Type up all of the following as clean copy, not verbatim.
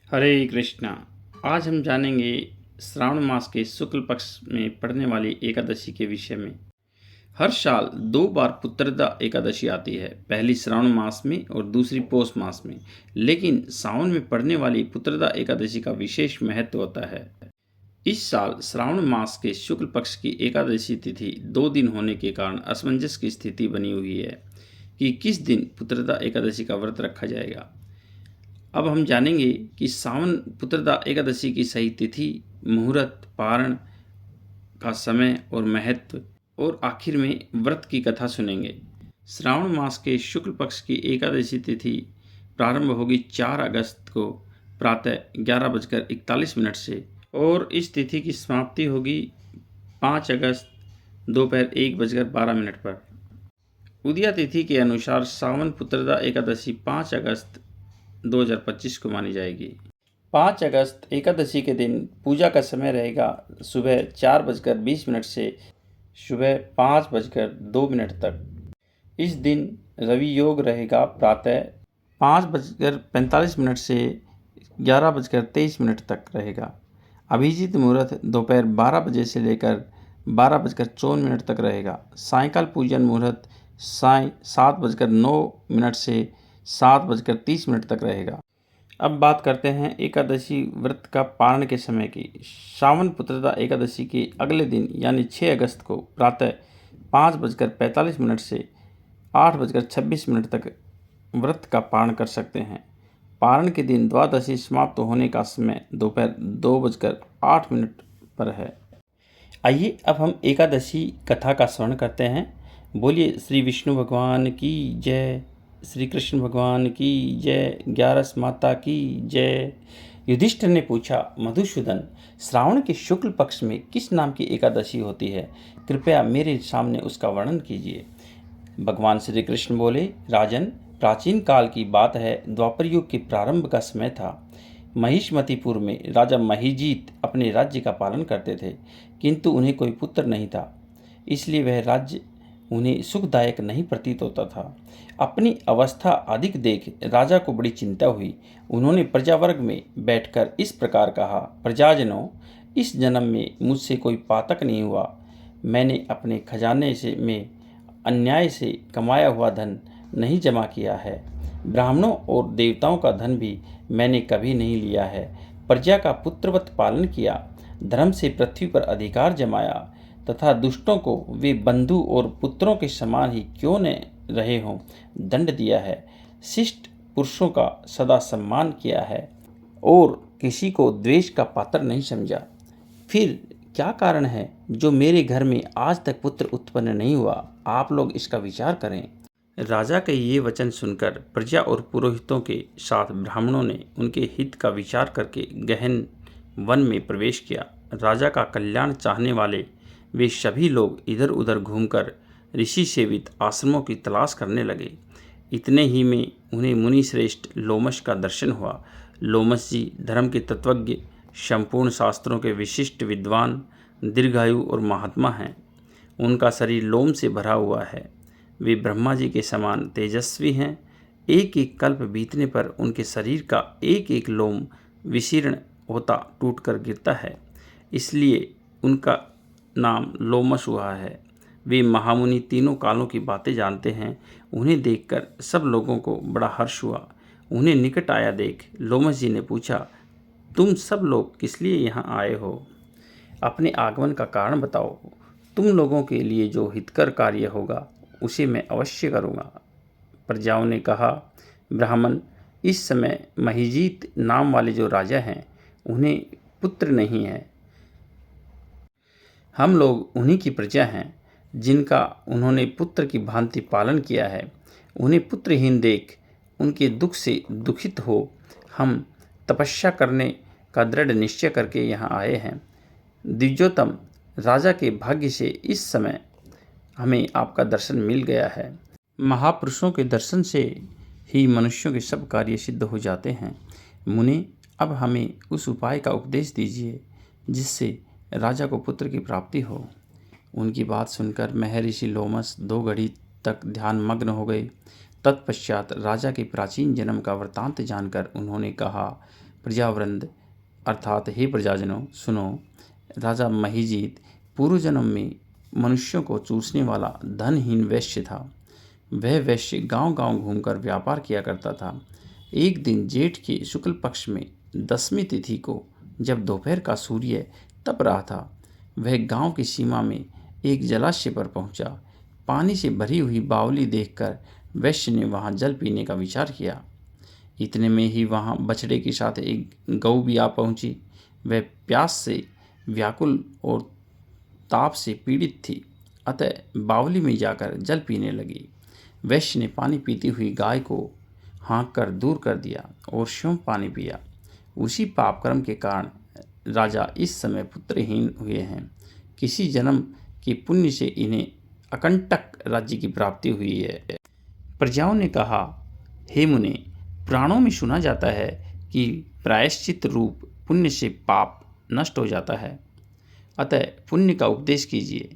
हरे कृष्णा। आज हम जानेंगे श्रावण मास के शुक्ल पक्ष में पड़ने वाली एकादशी के विषय में। हर साल 2 बार पुत्रदा एकादशी आती है, पहली श्रावण मास में और दूसरी पौष मास में। लेकिन सावन में पड़ने वाली पुत्रदा एकादशी का विशेष महत्व होता है। इस साल श्रावण मास के शुक्ल पक्ष की एकादशी तिथि 2 दिन होने के कारण असमंजस की स्थिति बनी हुई है कि किस दिन पुत्रदा एकादशी का व्रत रखा जाएगा। अब हम जानेंगे कि सावन पुत्रदा एकादशी की सही तिथि, मुहूर्त, पारण का समय और महत्व, और आखिर में व्रत की कथा सुनेंगे। श्रावण मास के शुक्ल पक्ष की एकादशी तिथि प्रारंभ होगी 4 अगस्त को प्रातः 11:41 से और इस तिथि की समाप्ति होगी 5 अगस्त दोपहर 1:12 पर। उदया तिथि के अनुसार सावन पुत्रदा एकादशी 5 अगस्त 2025 को मानी जाएगी। 5 अगस्त एकादशी के दिन पूजा का समय रहेगा सुबह 4:20 से सुबह 5:02 तक। इस दिन रवि योग रहेगा प्रातः 5:45 से 11:23 तक रहेगा। अभिजीत मुहूर्त दोपहर 12 बजे से लेकर 12:54 तक रहेगा। सायंकाल पूजन मुहूर्त साय 7:09 से 7:30 तक रहेगा। अब बात करते हैं एकादशी व्रत का पारण के समय की। श्रावण पुत्रदा एकादशी के अगले दिन यानी 6 अगस्त को प्रातः 5:45 से 8:26 तक व्रत का पारण कर सकते हैं। पारण के दिन द्वादशी समाप्त होने का समय दोपहर 2:08 पर है। आइए अब हम एकादशी कथा का श्रवण करते हैं। बोलिए श्री विष्णु भगवान की जय, श्री कृष्ण भगवान की जय, ग्यारस माता की जय। युधिष्ठिर ने पूछा, मधुसूदन, श्रावण के शुक्ल पक्ष में किस नाम की एकादशी होती है? कृपया मेरे सामने उसका वर्णन कीजिए। भगवान श्री कृष्ण बोले, राजन, प्राचीन काल की बात है। द्वापर युग के प्रारंभ का समय था। महिष्मतिपुर में राजा महीजीत अपने राज्य का पालन करते थे, किंतु उन्हें कोई पुत्र नहीं था। इसलिए वह राज्य उन्हें सुखदायक नहीं प्रतीत होता था। अपनी अवस्था अधिक देख राजा को बड़ी चिंता हुई। उन्होंने प्रजावर्ग में बैठकर इस प्रकार कहा, प्रजाजनों, इस जन्म में मुझसे कोई पातक नहीं हुआ। मैंने अपने खजाने में अन्याय से कमाया हुआ धन नहीं जमा किया है। ब्राह्मणों और देवताओं का धन भी मैंने कभी नहीं लिया है। प्रजा का पुत्रवत पालन किया, धर्म से पृथ्वी पर अधिकार जमाया तथा दुष्टों को वे बंधु और पुत्रों के समान ही क्यों न रहे हों दंड दिया है। शिष्ट पुरुषों का सदा सम्मान किया है और किसी को द्वेष का पात्र नहीं समझा। फिर क्या कारण है जो मेरे घर में आज तक पुत्र उत्पन्न नहीं हुआ? आप लोग इसका विचार करें। राजा के ये वचन सुनकर प्रजा और पुरोहितों के साथ ब्राह्मणों ने उनके हित का विचार करके गहन वन में प्रवेश किया। राजा का कल्याण चाहने वाले वे सभी लोग इधर उधर घूमकर ऋषि सेवित आश्रमों की तलाश करने लगे। इतने ही में उन्हें मुनि श्रेष्ठ लोमश का दर्शन हुआ। लोमश जी धर्म के तत्वज्ञ, संपूर्ण शास्त्रों के विशिष्ट विद्वान, दीर्घायु और महात्मा हैं। उनका शरीर लोम से भरा हुआ है। वे ब्रह्मा जी के समान तेजस्वी हैं। एक एक कल्प बीतने पर उनके शरीर का एक एक लोम विशीर्ण होता टूटकर गिरता है, इसलिए उनका नाम लोमश हुआ है। वे महामुनि तीनों कालों की बातें जानते हैं। उन्हें देखकर सब लोगों को बड़ा हर्ष हुआ। उन्हें निकट आया देख लोमश जी ने पूछा, तुम सब लोग किस लिए यहाँ आए हो? अपने आगमन का कारण बताओ। तुम लोगों के लिए जो हितकर कार्य होगा उसे मैं अवश्य करूँगा। प्रजाओं ने कहा, ब्राह्मण, इस समय महीजीत नाम वाले जो राजा हैं उन्हें पुत्र नहीं है। हम लोग उन्हीं की प्रजा हैं जिनका उन्होंने पुत्र की भांति पालन किया है। उन्हें पुत्रहीन देख उनके दुख से दुखित हो हम तपस्या करने का दृढ़ निश्चय करके यहाँ आए हैं। द्विजोतम, राजा के भाग्य से इस समय हमें आपका दर्शन मिल गया है। महापुरुषों के दर्शन से ही मनुष्यों के सब कार्य सिद्ध हो जाते हैं। मुने, अब हमें उस उपाय का उपदेश दीजिए जिससे राजा को पुत्र की प्राप्ति हो। उनकी बात सुनकर महर्षि लोमश 2 घड़ी तक ध्यान मग्न हो गए। तत्पश्चात राजा के प्राचीन जन्म का वृतांत जानकर उन्होंने कहा, प्रजावृंद अर्थात हे प्रजाजनों सुनो, राजा महीजीत पूर्व जन्म में मनुष्यों को चूसने वाला धनहीन वैश्य था। वह वैश्य गांव-गांव घूमकर व्यापार किया करता था। एक दिन जेठ के शुक्ल पक्ष में 10वीं तिथि को जब दोपहर का सूर्य तप रहा था, वह गांव की सीमा में एक जलाशय पर पहुंचा। पानी से भरी हुई बावली देखकर वैश्य ने वहां जल पीने का विचार किया। इतने में ही वहां बछड़े के साथ एक गऊ भी आ पहुंची। वह प्यास से व्याकुल और ताप से पीड़ित थी, अतः बावली में जाकर जल पीने लगी। वैश्य ने पानी पीती हुई गाय को हाँक कर दूर कर दिया और स्वयं पानी पिया। उसी पाप कर्म के कारण राजा इस समय पुत्रहीन हुए हैं। किसी जन्म के पुण्य से इन्हें अकंटक राज्य की प्राप्ति हुई है। प्रजाओं ने कहा, हे मुने, पुराणों में सुना जाता है कि प्रायश्चित रूप पुण्य से पाप नष्ट हो जाता है, अतः पुण्य का उपदेश कीजिए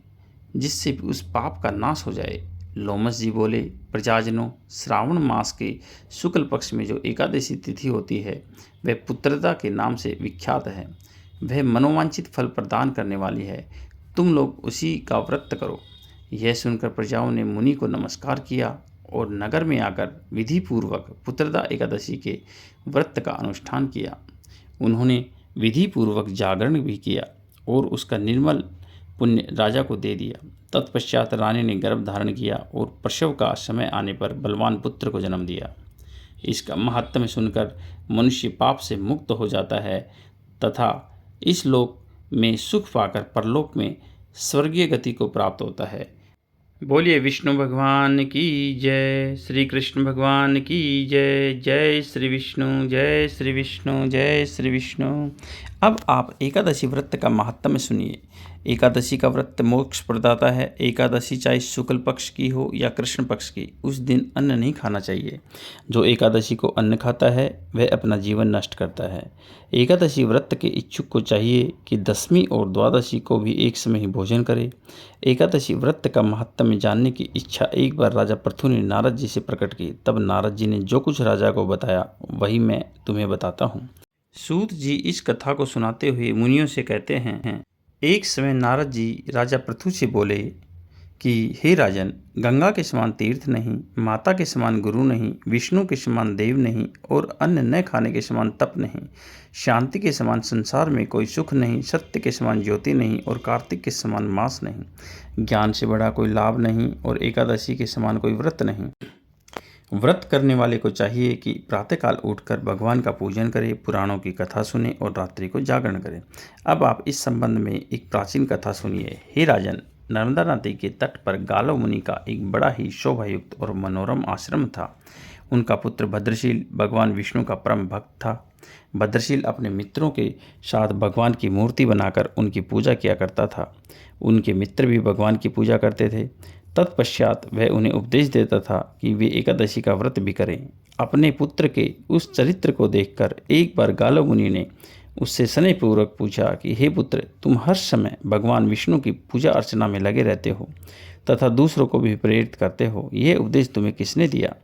जिससे उस पाप का नाश हो जाए। लोमस जी बोले, प्रजाजनों, श्रावण मास के शुक्ल पक्ष में जो एकादशी तिथि होती है वह पुत्रदा के नाम से विख्यात है। वह मनोवांछित फल प्रदान करने वाली है। तुम लोग उसी का व्रत करो। यह सुनकर प्रजाओं ने मुनि को नमस्कार किया और नगर में आकर विधि पूर्वक पुत्रदा एकादशी के व्रत का अनुष्ठान किया। उन्होंने विधि पूर्वक जागरण भी किया और उसका निर्मल पुण्य राजा को दे दिया। तत्पश्चात रानी ने गर्भ धारण किया और प्रसव का समय आने पर बलवान पुत्र को जन्म दिया। इसका महात्म्य सुनकर मनुष्य पाप से मुक्त हो जाता है तथा इस लोक में सुख पाकर परलोक में स्वर्गीय गति को प्राप्त होता है। बोलिए विष्णु भगवान की जय, श्री कृष्ण भगवान की जय। जय श्री विष्णु, जय श्री विष्णु, जय श्री विष्णु। अब आप एकादशी व्रत का महात्म्य सुनिए। एकादशी का व्रत मोक्ष प्रदाता है। एकादशी चाहे शुक्ल पक्ष की हो या कृष्ण पक्ष की, उस दिन अन्न नहीं खाना चाहिए। जो एकादशी को अन्न खाता है वह अपना जीवन नष्ट करता है। एकादशी व्रत के इच्छुक को चाहिए कि 10वीं और द्वादशी को भी एक समय ही भोजन करे। एकादशी व्रत का महत्व जानने की इच्छा एक बार राजा पृथु ने नारद जी से प्रकट की। तब नारद जी ने जो कुछ राजा को बताया वही मैं तुम्हें बताता हूँ। सूत जी इस कथा को सुनाते हुए मुनियों से कहते हैं, एक समय नारद जी राजा पृथु से बोले कि हे राजन, गंगा के समान तीर्थ नहीं, माता के समान गुरु नहीं, विष्णु के समान देव नहीं और अन्न न खाने के समान तप नहीं, शांति के समान संसार में कोई सुख नहीं, सत्य के समान ज्योति नहीं और कार्तिक के समान मास नहीं, ज्ञान से बड़ा कोई लाभ नहीं और एकादशी के समान कोई व्रत नहीं। व्रत करने वाले को चाहिए कि प्रातःकाल उठकर भगवान का पूजन करे, पुराणों की कथा सुने और रात्रि को जागरण करे। अब आप इस संबंध में एक प्राचीन कथा सुनिए। हे राजन, नर्मदा नदी के तट पर गालव मुनि का एक बड़ा ही शोभायुक्त और मनोरम आश्रम था। उनका पुत्र भद्रशील भगवान विष्णु का परम भक्त था। भद्रशील अपने मित्रों के साथ भगवान की मूर्ति बनाकर उनकी पूजा किया करता था। उनके मित्र भी भगवान की पूजा करते थे। तत्पश्चात वह उन्हें उपदेश देता था कि वे एकादशी का व्रत भी करें। अपने पुत्र के उस चरित्र को देखकर एक बार गालव मुनि ने उससे स्नेहपूर्वक पूछा कि हे पुत्र, तुम हर समय भगवान विष्णु की पूजा अर्चना में लगे रहते हो तथा दूसरों को भी प्रेरित करते हो, यह उपदेश तुम्हें किसने दिया?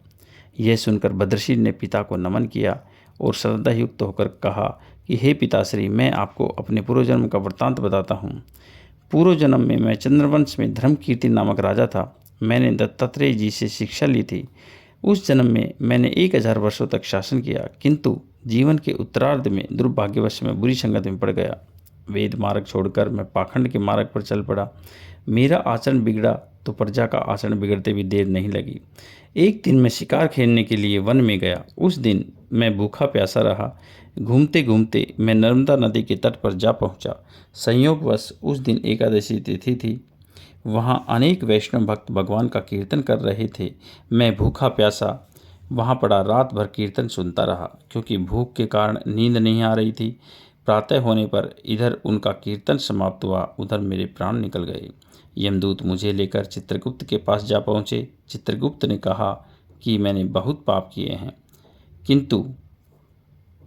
यह सुनकर भद्रशील ने पिता को नमन किया और श्रद्धायुक्त होकर कहा कि हे पिताश्री, मैं आपको अपने पूर्व जन्म का वृत्तांत बताता हूँ। पूर्व जन्म में मैं चंद्रवंश में धर्मकीर्ति नामक राजा था। मैंने दत्तात्रेय जी से शिक्षा ली थी। उस जन्म में मैंने 1000 वर्षों तक शासन किया, किंतु जीवन के उत्तरार्ध में दुर्भाग्यवश में बुरी संगत में पड़ गया। वेद मार्ग छोड़कर मैं पाखंड के मार्ग पर चल पड़ा। मेरा आचरण बिगड़ा तो प्रजा का आचरण बिगड़ते भी देर नहीं लगी। एक दिन मैं शिकार खेलने के लिए वन में गया। उस दिन मैं भूखा प्यासा रहा। घूमते घूमते मैं नर्मदा नदी के तट पर जा पहुंचा। संयोगवश उस दिन एकादशी तिथि थी। वहाँ अनेक वैष्णव भक्त भगवान का कीर्तन कर रहे थे। मैं भूखा प्यासा वहाँ पड़ा रात भर कीर्तन सुनता रहा, क्योंकि भूख के कारण नींद नहीं आ रही थी। प्रातः होने पर इधर उनका कीर्तन समाप्त हुआ, उधर मेरे प्राण निकल गए। यमदूत मुझे लेकर चित्रगुप्त के पास जा पहुँचे। चित्रगुप्त ने कहा कि मैंने बहुत पाप किए हैं, किंतु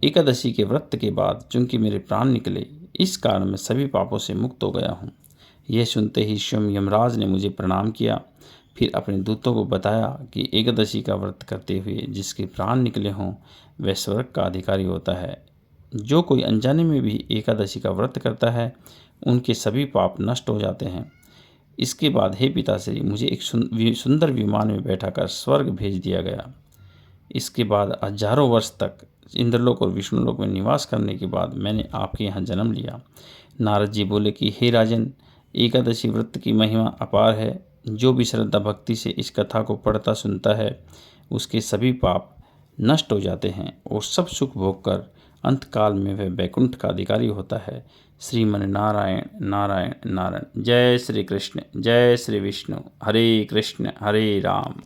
एकादशी के व्रत के बाद चूंकि मेरे प्राण निकले, इस कारण मैं सभी पापों से मुक्त हो गया हूँ। यह सुनते ही स्वयं यमराज ने मुझे प्रणाम किया। फिर अपने दूतों को बताया कि एकादशी का व्रत करते हुए जिसके प्राण निकले हों वह स्वर्ग का अधिकारी होता है। जो कोई अनजाने में भी एकादशी का व्रत करता है उनके सभी पाप नष्ट हो जाते हैं। इसके बाद हे पिताश्री, मुझे एक सुंदर विमान में बैठाकर स्वर्ग भेज दिया गया। इसके बाद हजारों वर्ष तक इंद्रलोक और विष्णुलोक में निवास करने के बाद मैंने आपके यहाँ जन्म लिया। नारद जी बोले कि हे राजन, एकादशी व्रत की महिमा अपार है। जो भी श्रद्धा भक्ति से इस कथा को पढ़ता सुनता है उसके सभी पाप नष्ट हो जाते हैं और सब सुख भोग कर अंतकाल में वह वैकुंठ का अधिकारी होता है। श्रीमन नारायण नारायण नारायण। जय श्री कृष्ण, जय श्री विष्णु। हरे कृष्ण हरे राम।